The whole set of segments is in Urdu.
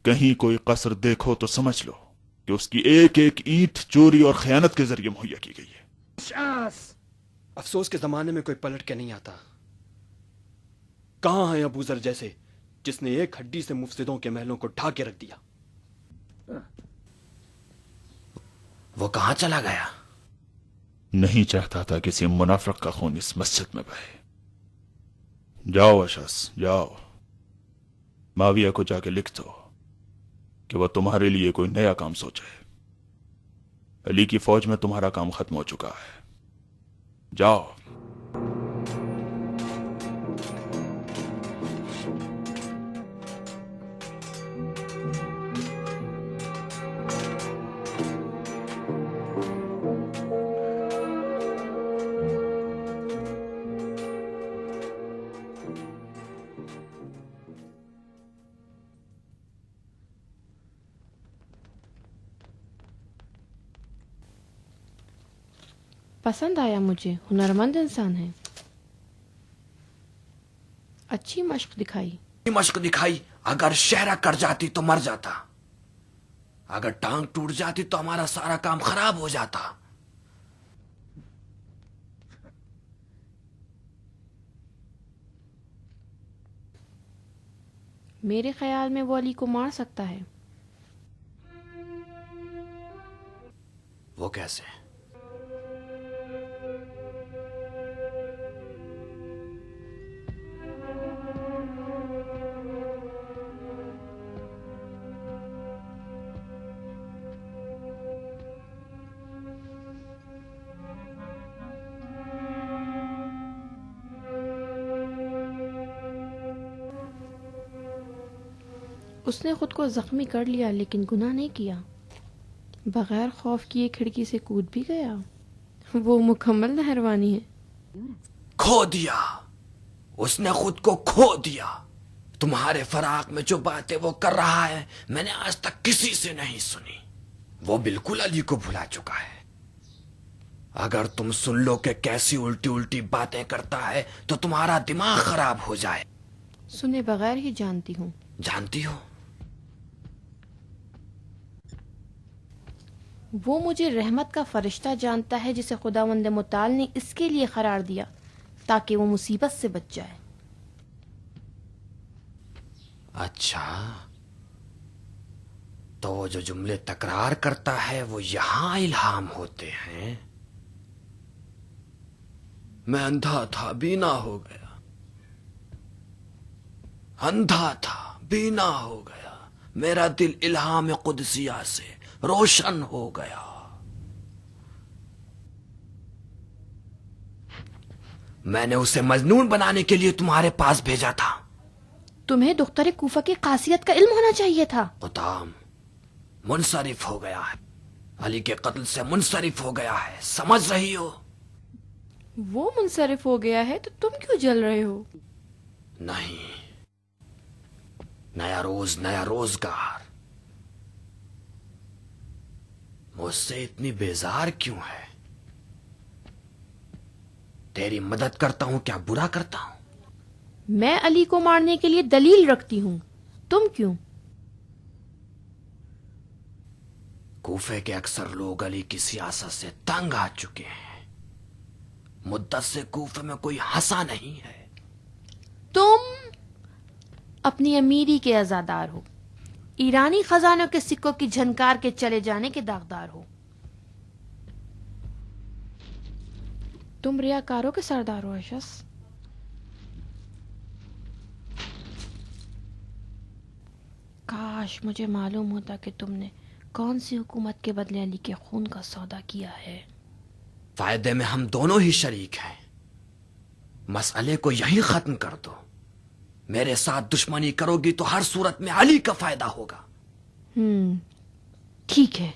کہیں کوئی قصر دیکھو تو سمجھ لو کہ اس کی ایک ایک اینٹ چوری اور خیانت کے ذریعے مہیا کی گئی ہے۔ افسوس کے زمانے میں کوئی پلٹ کے نہیں آتا۔ کہاں ہے ابو ذر جیسے جس نے ایک ہڈی سے مفسدوں کے محلوں کو ڈھا کے رکھ دیا؟ وہ کہاں چلا گیا؟ نہیں چاہتا تھا کسی منافق کا خون اس مسجد میں بہے۔ جاؤ اشعث، جاؤ معاویہ کو جا کے لکھ دو کہ وہ تمہارے لیے کوئی نیا کام سوچے۔ علی کی فوج میں تمہارا کام ختم ہو چکا ہے، جاؤ۔ پسند آیا مجھے، ہنرمند انسان ہے، اچھی مشق دکھائی۔ مشق دکھائی؟ اگر شہرہ کٹ جاتی تو مر جاتا، اگر ٹانگ ٹوٹ جاتی تو ہمارا سارا کام خراب ہو جاتا۔ میرے خیال میں وہ علی کو مار سکتا ہے۔ وہ کیسے؟ اس نے خود کو زخمی کر لیا لیکن گناہ نہیں کیا، بغیر خوف کیے کھڑکی سے کود بھی گیا۔ وہ مکمل مہربانی ہے۔ کھو دیا، اس نے خود کو کھو دیا۔ تمہارے فراق میں جو باتیں وہ کر رہا ہے میں نے آج تک کسی سے نہیں سنی۔ وہ بالکل علی کو بھلا چکا ہے۔ اگر تم سن لو کہ کیسی الٹی الٹی باتیں کرتا ہے تو تمہارا دماغ خراب ہو جائے۔ سنے بغیر ہی جانتی ہوں۔ جانتی ہو؟ وہ مجھے رحمت کا فرشتہ جانتا ہے جسے خداوند متعال نے اس کے لیے قرار دیا تاکہ وہ مصیبت سے بچ جائے۔ اچھا، تو وہ جو جملے تکرار کرتا ہے وہ یہاں الہام ہوتے ہیں؟ میں اندھا تھا، بینا ہو گیا، اندھا تھا، بینا ہو گیا، میرا دل الہام قدسیہ سے روشن ہو گیا۔ میں نے اسے مجنون بنانے کے لیے تمہارے پاس بھیجا تھا۔ تمہیں دختر کوفہ کی خاصیت کا علم ہونا چاہیے تھا۔ قطام منصرف ہو گیا ہے، علی کے قتل سے منصرف ہو گیا ہے، سمجھ رہی ہو؟ وہ منصرف ہو گیا ہے تو تم کیوں جل رہے ہو؟ نہیں، نیا روز، نیا روزگار۔ مجھ سے اتنی بیزار کیوں ہے؟ تیری مدد کرتا ہوں کیا برا کرتا ہوں؟ میں علی کو مارنے کے لیے دلیل رکھتی ہوں، تم کیوں؟ کوفے کے اکثر لوگ علی کی سیاست سے تنگ آ چکے ہیں۔ مدت سے کوفے میں کوئی ہنسا نہیں ہے۔ تم اپنی امیری کے عزادار ہو، ایرانی خزانوں کے سکوں کی جھنکار کے چلے جانے کے داغدار ہو۔ تم ریاکاروں کے سردار ہو اشعث۔ کاش مجھے معلوم ہوتا کہ تم نے کون سی حکومت کے بدلے علی کے خون کا سودا کیا ہے۔ فائدے میں ہم دونوں ہی شریک ہیں، مسئلے کو یہی ختم کر دو۔ میرے ساتھ دشمنی کرو گی تو ہر صورت میں علی کا فائدہ ہوگا۔ ٹھیک ہے،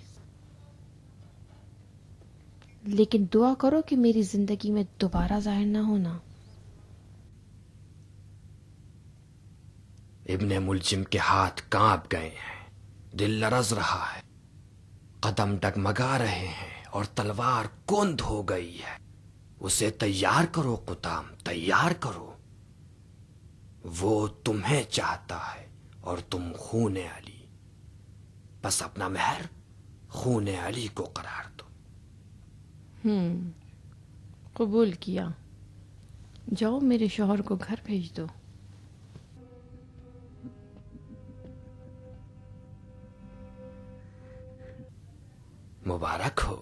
لیکن دعا کرو کہ میری زندگی میں دوبارہ ظاہر نہ ہونا۔ ابن ملجم کے ہاتھ کانپ گئے ہیں، دل لرز رہا ہے، قدم ڈگمگا رہے ہیں اور تلوار کند ہو گئی ہے۔ اسے تیار کرو قطام، تیار کرو۔ وہ تمہیں چاہتا ہے اور تم خون علی بس اپنا مہر خون علی کو قرار دو. قبول کیا. جاؤ میرے شوہر کو گھر بھیج دو. مبارک ہو.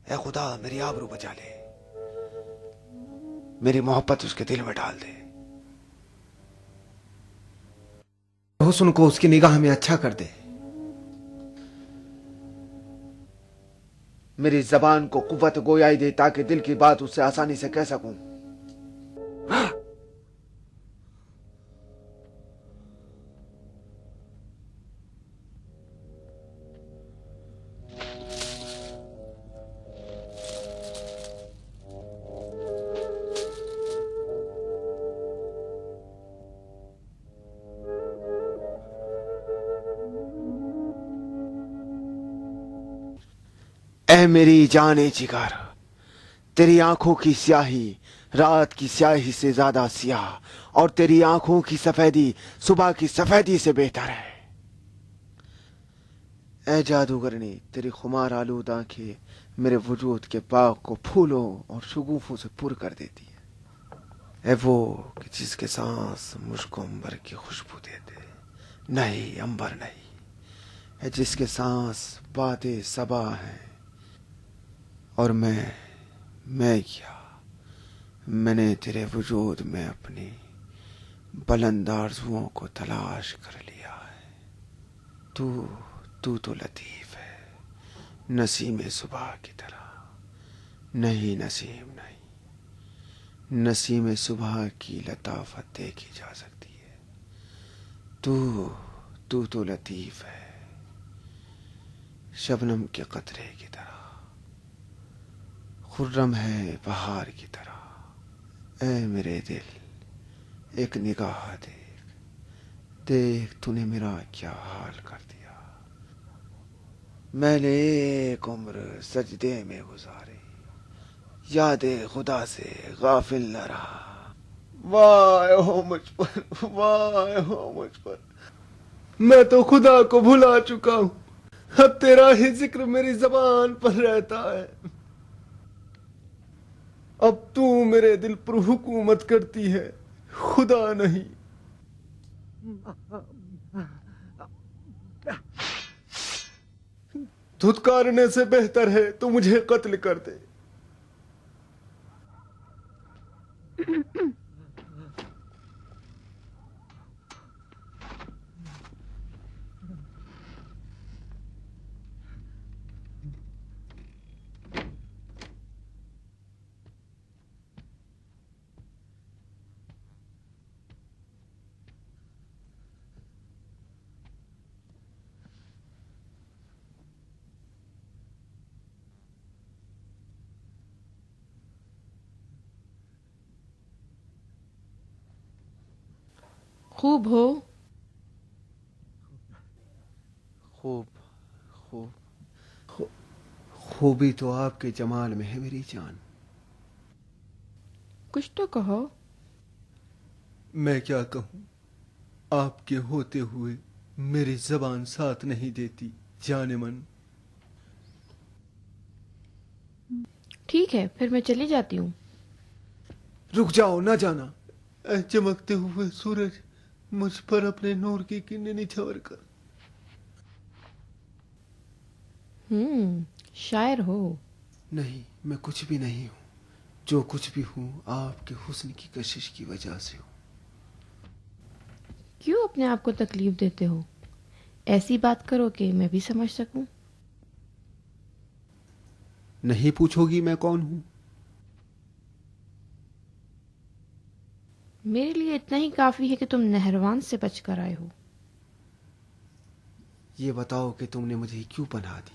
اے خدا میری آبرو بچا لے، میری محبت اس کے دل میں ڈال دے، حسن کو اس کی نگاہ میں اچھا کر دے، میری زبان کو قوت گویائی دے تاکہ دل کی بات اس سے آسانی سے کہہ سکوں. اے میری جان جگر، تیری آنکھوں کی سیاہی رات کی سیاہی سے زیادہ سیاہ، اور تیری آنکھوں کی سفیدی صبح کی سفیدی سے بہتر ہے. اے جادوگرنی، تیری خمار آلود آنکھیں میرے وجود کے باغ کو پھولوں اور شگوفوں سے پر کر دیتی ہے. اے وہ کہ جس کے سانس مجھ کو امبر کی خوشبو دیتے، نہیں امبر نہیں، اے جس کے سانس باد صبا ہیں، اور میں کیا، میں نے تیرے وجود میں اپنی بلند آرزوؤں کو تلاش کر لیا ہے. تو لطیف ہے، نسیم صبح کی طرح. نہیں نسیم نہیں، نسیم صبح کی لطافت دیکھی جا سکتی ہے. تو لطیف ہے، شبنم کے قطرے کی طرح، خرم ہے بہار کی طرح. اے میرے دل، ایک نگاہ دیکھ تو نے میرا کیا حال کر دیا. میں نے ایک عمر سجدے میں گزاری، یاد خدا سے غافل نہ رہا. وائے ہو مجھ پر، وائے ہو مجھ پر، میں تو خدا کو بھلا چکا ہوں. اب تیرا ہی ذکر میری زبان پر رہتا ہے. اب تو میرے دل پر حکومت کرتی ہے، خدا نہیں. دھتکارنے سے بہتر ہے تو مجھے قتل کر دے. خوب ہو. خوبی تو آپ کے جمال میں ہے میری جان. کچھ تو کہو. میں کیا کہوں، آپ کے ہوتے ہوئے میری زبان ساتھ نہیں دیتی جان من. ٹھیک ہے پھر میں چلی جاتی ہوں. رک جاؤ، نہ جانا. اے چمکتے ہوئے سورج، مجھ پر اپنے نور کی کرنیں نچھاور کر. شاعر ہو. نہیں، میں کچھ بھی نہیں ہوں. جو کچھ بھی ہوں آپ کے حسن کی کشش کی وجہ سے ہوں. کیوں اپنے آپ کو تکلیف دیتے ہو؟ ایسی بات کرو کہ میں بھی سمجھ سکوں. نہیں پوچھو گی میں کون ہوں؟ میرے لیے اتنا ہی کافی ہے کہ تم نہروان سے بچ کر آئے ہو. یہ بتاؤ کہ تم نے مجھے کیوں پناہ دی؟